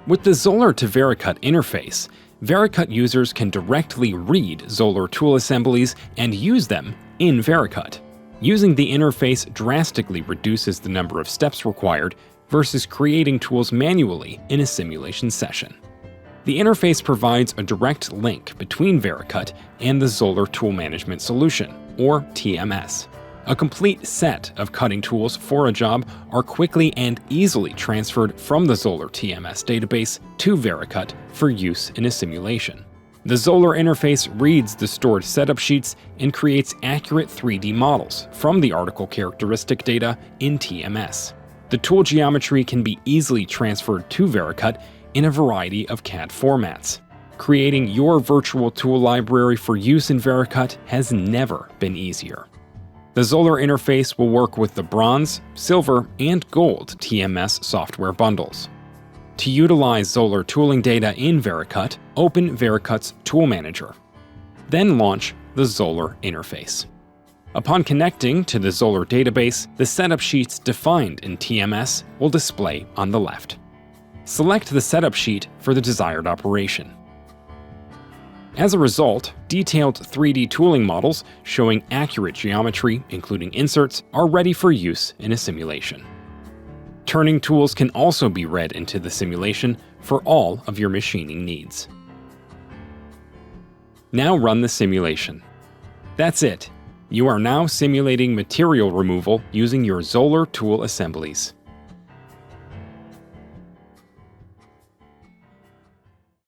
With the Zoller to Vericut interface, Vericut users can directly read Zoller tool assemblies and use them in Vericut. Using the interface drastically reduces the number of steps required versus creating tools manually in a simulation session. The interface provides a direct link between Vericut and the Zoller Tool Management Solution, or TMS. A complete set of cutting tools for a job are quickly and easily transferred from the Zoller TMS database to Vericut for use in a simulation. The Zoller interface reads the stored setup sheets and creates accurate 3D models from the article characteristic data in TMS. The tool geometry can be easily transferred to Vericut in a variety of CAD formats. Creating your virtual tool library for use in Vericut has never been easier. The Zoller interface will work with the Bronze, Silver, and Gold TMS software bundles. To utilize Zoller tooling data in Vericut, open Vericut's Tool Manager. Then launch the Zoller interface. Upon connecting to the Zoller database, the setup sheets defined in TMS will display on the left. Select the setup sheet for the desired operation. As a result, detailed 3D tooling models showing accurate geometry, including inserts, are ready for use in a simulation. Turning tools can also be read into the simulation for all of your machining needs. Now run the simulation. That's it. You are now simulating material removal using your Zoller tool assemblies.